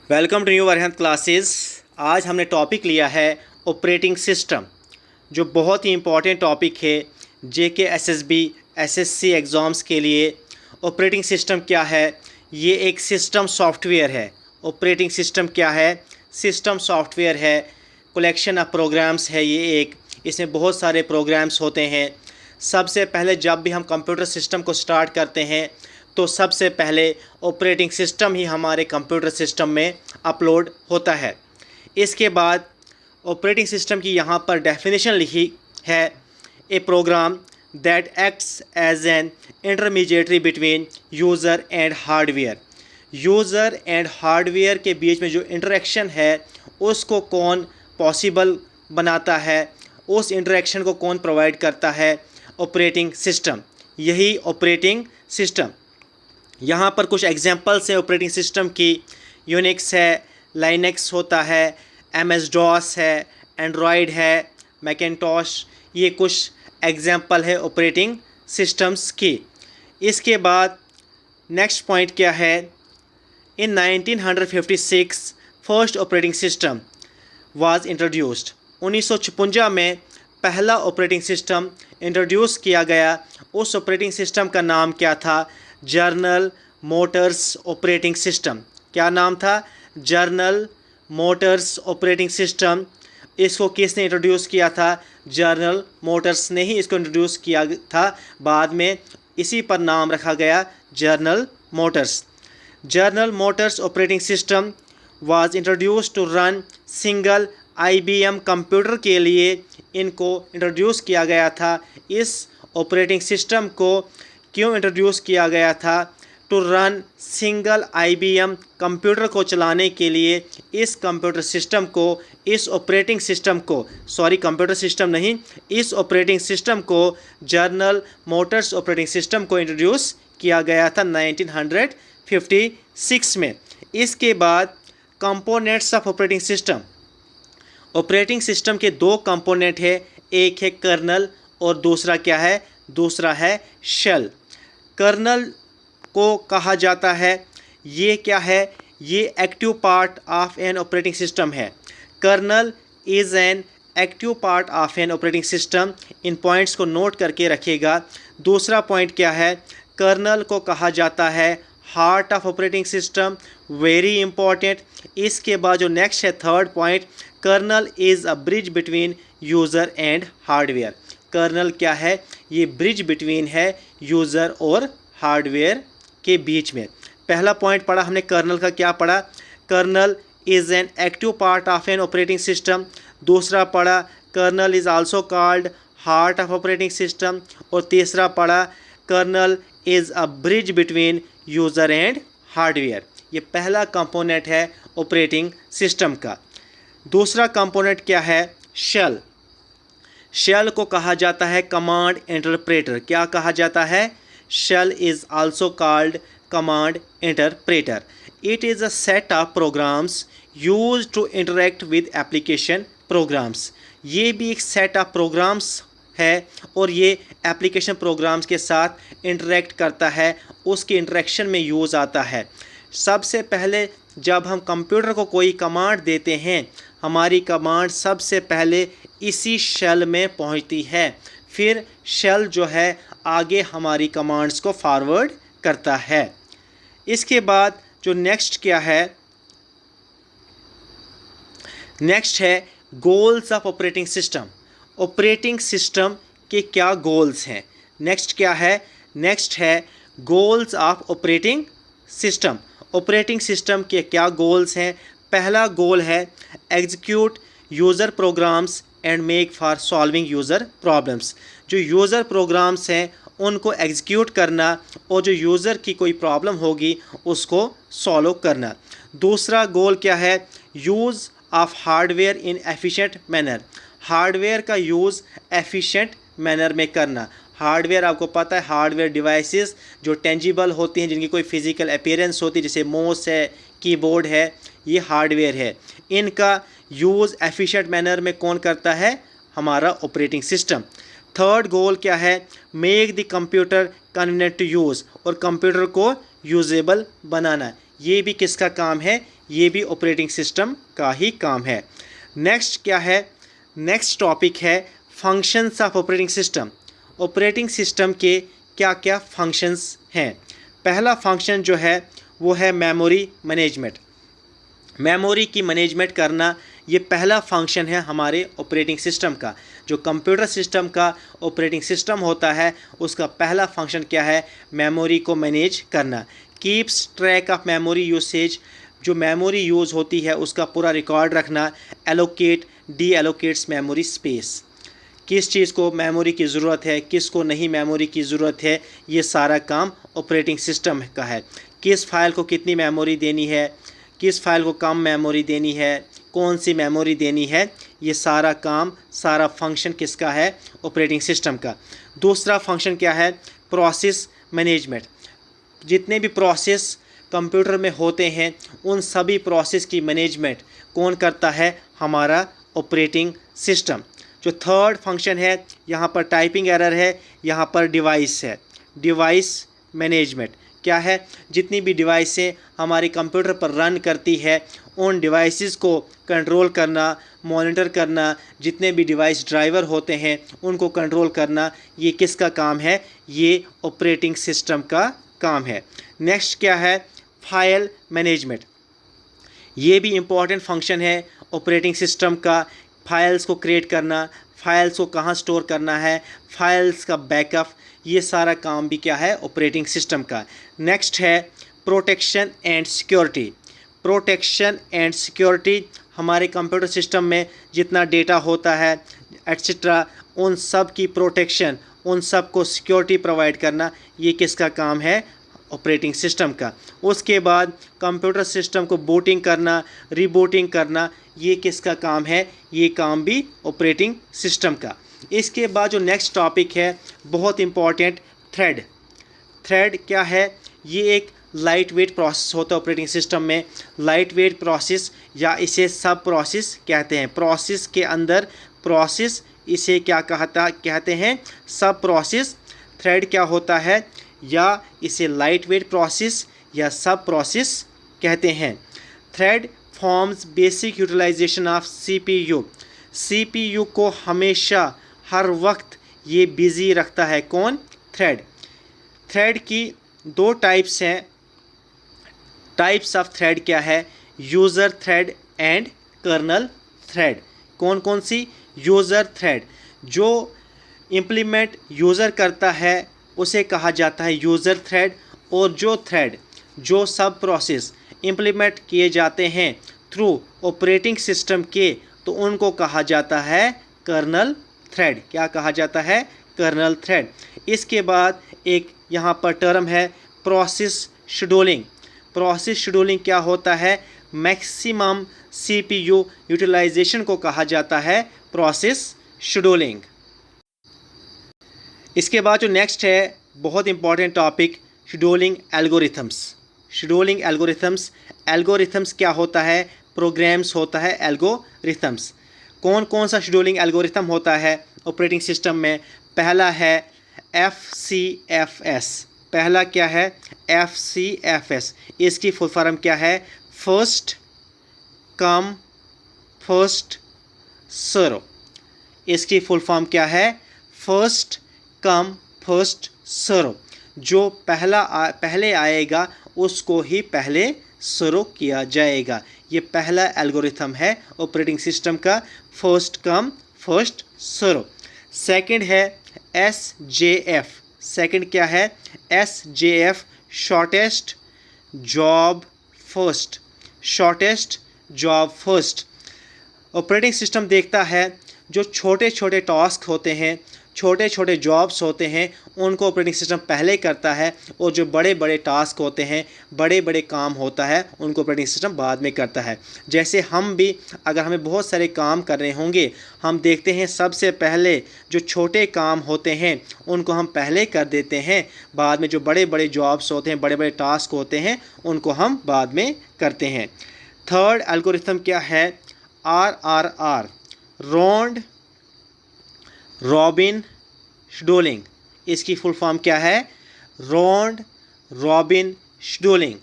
Welcome to new वरहंत classes. आज हमने टॉपिक लिया है ऑपरेटिंग सिस्टम, जो बहुत ही इम्पॉर्टेंट टॉपिक है जेके एसएसबी एसएससी एग्ज़ाम्स के लिए। ऑपरेटिंग सिस्टम क्या है? ये एक सिस्टम सॉफ्टवेयर है। ऑपरेटिंग सिस्टम क्या है? सिस्टम सॉफ्टवेयर है, कलेक्शन ऑफ प्रोग्राम्स है। ये एक इसमें बहुत सारे प्रोग्राम्स होते हैं। सबसे पहले जब भी हम कंप्यूटर सिस्टम को स्टार्ट करते हैं तो सबसे पहले ऑपरेटिंग सिस्टम ही हमारे कंप्यूटर सिस्टम में अपलोड होता है। इसके बाद ऑपरेटिंग सिस्टम की यहाँ पर डेफिनेशन लिखी है, a program that acts as an intermediary between user and hardware. User and hardware के बीच में जो इंटरेक्शन है उसको कौन पॉसिबल बनाता है, उस इंटरेक्शन को कौन प्रोवाइड करता है? Operating system. यही ऑपरेटिंग सिस्टम। यहाँ पर कुछ एग्जांपल्स हैं ऑपरेटिंग सिस्टम की। यूनिक्स है, लाइनेक्स होता है, एमएस डॉस है, एंड्रॉयड है, मैकिन्टॉश। ये कुछ एग्जांपल है ऑपरेटिंग सिस्टम्स की। इसके बाद नेक्स्ट पॉइंट क्या है? इन 1956 first operating system was introduced. 1956 में पहला ऑपरेटिंग सिस्टम इंट्रोड्यूस किया गया। उस ऑपरेटिंग सिस्टम का नाम क्या था? General Motors operating system. क्या नाम था? General Motors operating system. इसको किसने इंट्रोड्यूस किया था? जनरल मोटर्स ने ही इसको इंट्रोड्यूस किया था। बाद में इसी पर नाम रखा गया General Motors. General Motors operating system was introduce to run single IBM computer के लिए इनको इंट्रोड्यूस किया गया था। इस ऑपरेटिंग सिस्टम को क्यों इंट्रोड्यूस किया गया था? To run single IBM computer को चलाने के लिए इस कंप्यूटर सिस्टम को, इस ऑपरेटिंग सिस्टम को, कंप्यूटर सिस्टम नहीं, इस ऑपरेटिंग सिस्टम को, जनरल मोटर्स ऑपरेटिंग सिस्टम को इंट्रोड्यूस किया गया था 1956 में। इसके बाद components of operating system. Operating system के दो कंपोनेंट है, एक है कर्नल और दूसरा क्या है? दूसरा है शेल। कर्नल को कहा जाता है, ये क्या है? ये active part of an operating system है। Kernel is an active part of an operating system. इन पॉइंट्स को नोट करके रखिएगा। दूसरा पॉइंट क्या है? कर्नल को कहा जाता है heart of operating system. Very important. इसके बाद जो नेक्स्ट है third point, kernel is a bridge between user and hardware. Kernel क्या है? ये ब्रिज बिटवीन है यूज़र और हार्डवेयर के बीच में। पहला पॉइंट पढ़ा हमने कर्नल का, क्या पढ़ा? Kernel is an active part of an operating system. दूसरा पढ़ा kernel is also called heart of operating system. और तीसरा पढ़ा kernel is a bridge between user and hardware. ये पहला कंपोनेंट है ऑपरेटिंग सिस्टम का। दूसरा कंपोनेंट क्या है? शेल। शेल को कहा जाता है कमांड इंटरप्रेटर। क्या कहा जाता है? Shell is also called command interpreter. It is a set of programs use to interact with application programs. ये भी एक सेट ऑफ प्रोग्राम्स है और ये एप्लीकेशन प्रोग्राम्स के साथ इंटरेक्ट करता है, उसके इंटरेक्शन में यूज़ आता है। सबसे पहले जब हम कंप्यूटर को कोई कमांड देते हैं, हमारी कमांड सबसे पहले इसी शेल में पहुंचती है। फिर शेल जो है आगे हमारी कमांड्स को फॉरवर्ड करता है। इसके बाद जो नेक्स्ट क्या है? नेक्स्ट है goals of operating system. Operating system के क्या गोल्स हैं? नेक्स्ट क्या है? नेक्स्ट है goals of operating system. Operating system के क्या गोल्स हैं? पहला गोल है execute user programs and make for solving user problems. जो यूज़र प्रोग्राम्स हैं उनको एग्जीक्यूट करना और जो यूज़र की कोई प्रॉब्लम होगी उसको सॉल्व करना। दूसरा गोल क्या है? Use of hardware in efficient manner. Hardware का यूज़ एफिशिएंट मैनर में करना। हार्डवेयर आपको पता है, हार्डवेयर डिवाइसेस जो टेंजिबल होती हैं, जिनकी कोई फिज़िकल अपीयरेंस होती है, जैसे माउस है, कीबोर्ड है, ये हार्डवेयर है। इनका यूज़ एफिशिएंट मैनर में कौन करता है? हमारा ऑपरेटिंग सिस्टम। थर्ड गोल क्या है? Make the computer convenient to use, और कंप्यूटर को यूजेबल बनाना। ये भी किसका काम है? ये भी ऑपरेटिंग सिस्टम का ही काम है। नेक्स्ट क्या है? नेक्स्ट टॉपिक है functions of operating system. Operating system के क्या क्या फंक्शंस हैं? पहला फंक्शन जो है वो है मेमोरी मैनेजमेंट। मेमोरी की मैनेजमेंट करना ये पहला फंक्शन है हमारे ऑपरेटिंग सिस्टम का। जो कंप्यूटर सिस्टम का ऑपरेटिंग सिस्टम होता है उसका पहला फंक्शन क्या है? मेमोरी को मैनेज करना। Keeps track of memory usage, जो मेमोरी यूज़ होती है उसका पूरा रिकॉर्ड रखना। Allocate D allocates memory space, किस चीज़ को मेमोरी की ज़रूरत है, किस को नहीं मेमोरी की ज़रूरत है, ये सारा काम ऑपरेटिंग सिस्टम का है। किस फाइल को कितनी मेमोरी देनी है, किस फाइल को कम मेमोरी देनी है, कौन सी मेमोरी देनी है, ये सारा काम, सारा फंक्शन किसका है? ऑपरेटिंग सिस्टम का। दूसरा फंक्शन क्या है? Process management. जितने भी प्रोसेस कंप्यूटर में होते हैं उन सभी प्रोसेस की मैनेजमेंट कौन करता है? हमारा ऑपरेटिंग सिस्टम। जो थर्ड फंक्शन है, यहाँ पर टाइपिंग एरर है, यहाँ पर डिवाइस है। डिवाइस मैनेजमेंट क्या है? जितनी भी डिवाइसें हमारे कंप्यूटर पर रन करती है उन डिवाइसेस को कंट्रोल करना, मॉनिटर करना, जितने भी डिवाइस ड्राइवर होते हैं उनको कंट्रोल करना, ये किसका काम है? ये ऑपरेटिंग सिस्टम का काम है। नेक्स्ट क्या है? File management. ये भी इम्पॉर्टेंट फंक्शन है ऑपरेटिंग सिस्टम का। फाइल्स को क्रिएट करना, फाइल्स को कहाँ स्टोर करना है, फाइल्स का बैकअप, ये सारा काम भी क्या है? ऑपरेटिंग सिस्टम का। नेक्स्ट है protection and security. Protection and security, हमारे कंप्यूटर सिस्टम में जितना डेटा होता है एट्सेट्रा, उन सब की प्रोटेक्शन, उन सब को सिक्योरिटी प्रोवाइड करना, ये किसका काम है? ऑपरेटिंग सिस्टम का। उसके बाद कंप्यूटर सिस्टम को बूटिंग करना, रीबूटिंग करना, ये किसका काम है? ये काम भी ऑपरेटिंग सिस्टम का। इसके बाद जो नेक्स्ट टॉपिक है बहुत इम्पॉर्टेंट, थ्रेड। थ्रेड क्या है? ये एक लाइट वेट प्रोसेस होता है ऑपरेटिंग सिस्टम में। लाइट वेट प्रोसेस या इसे सब प्रोसेस कहते हैं। प्रोसेस के अंदर प्रोसेस, इसे क्या कहते हैं? सब प्रोसेस। थ्रेड क्या होता है? या इसे लाइट वेट प्रोसेस या सब प्रोसेस कहते हैं। Thread forms basic utilization of CPU. CPU को हमेशा हर वक्त ये बिज़ी रखता है। कौन? थ्रेड। थ्रेड की दो टाइप्स हैं। टाइप्स ऑफ थ्रेड क्या है? User thread and kernel thread. कौन कौन सी? यूज़र थ्रेड, जो इम्प्लीमेंट यूज़र करता है उसे कहा जाता है यूज़र थ्रेड। और जो थ्रेड, जो सब प्रोसेस इम्प्लीमेंट किए जाते हैं थ्रू ऑपरेटिंग सिस्टम के, तो उनको कहा जाता है कर्नल थ्रेड। क्या कहा जाता है? Kernel thread. इसके बाद एक यहाँ पर टर्म है प्रोसेस शेड्यूलिंग। प्रोसेस शेड्यूलिंग क्या होता है? मैक्सिमम सीपीयू यूटिलाइजेशन को कहा जाता है प्रोसेस शेड्यूलिंग। इसके बाद जो नेक्स्ट है बहुत important topic, scheduling algorithms. Scheduling algorithms. Algorithms क्या होता है? प्रोग्राम्स होता है एल्गोरिथम्स। कौन कौन सा शेड्यूलिंग एल्गोरिथम होता है ऑपरेटिंग सिस्टम में? पहला है FCFS। पहला क्या है? FCFS। इसकी फुल फॉर्म क्या है? First come first serve. इसकी फुल फॉर्म क्या है? First come first serve. जो पहले आएगा उसको ही पहले सर्व किया जाएगा। ये पहला एल्गोरिथम है ऑपरेटिंग सिस्टम का, first come first serve. Second है SJF। सेकंड क्या है? SJF, shortest job first. Shortest job first. Operating system देखता है जो छोटे छोटे टास्क होते हैं, छोटे छोटे जॉब्स होते हैं, उनको ऑपरेटिंग सिस्टम पहले करता है, और जो बड़े बड़े टास्क होते हैं, बड़े बड़े काम होता है, उनको ऑपरेटिंग सिस्टम बाद में करता है। जैसे हम भी अगर हमें बहुत सारे काम करने होंगे, हम देखते हैं सबसे पहले जो छोटे काम होते हैं उनको हम पहले कर देते हैं, बाद में जो बड़े बड़े जॉब्स होते हैं, बड़े बड़े टास्क होते हैं, उनको हम बाद में करते हैं। थर्ड एल्गोरिथम क्या है? RRR, round robin scheduling. इसकी फुल फॉर्म क्या है? Round robin scheduling.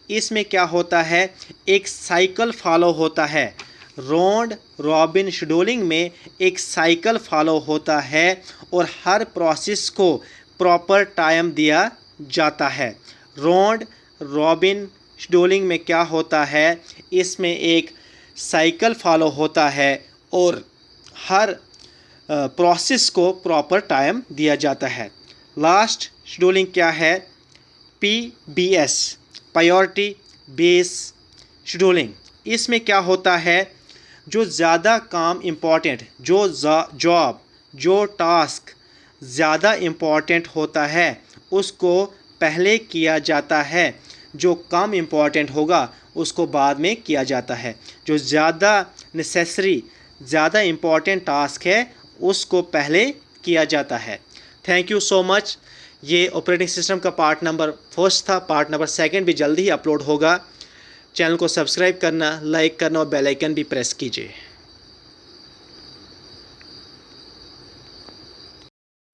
इसमें क्या होता है, एक साइकिल फॉलो होता है। राउंड रॉबिन शेड्यूलिंग में एक साइकिल फॉलो होता है और हर प्रोसेस को प्रॉपर टाइम दिया जाता है। राउंड रॉबिन शेड्यूलिंग में क्या होता है, इसमें एक साइकिल फॉलो होता है और हर प्रोसेस को प्रॉपर टाइम दिया जाता है। लास्ट शेड्यूलिंग क्या है, PBS, प्रायोरिटी बेस शेड्यूलिंग। इसमें क्या होता है, जो ज़्यादा काम इम्पॉर्टेंट, जो जॉब, जो टास्क ज़्यादा इम्पॉर्टेंट होता है उसको पहले किया जाता है, जो कम इम्पॉर्टेंट होगा उसको बाद में किया जाता है। जो ज़्यादा नेसेसरी, ज़्यादा इम्पॉर्टेंट टास्क है उसको पहले किया जाता है। Thank you so much. ये ऑपरेटिंग सिस्टम का पार्ट नंबर 1 था। पार्ट नंबर 2 भी जल्दी ही अपलोड होगा। चैनल को सब्सक्राइब करना, लाइक करना और बेल आइकन भी प्रेस कीजिए।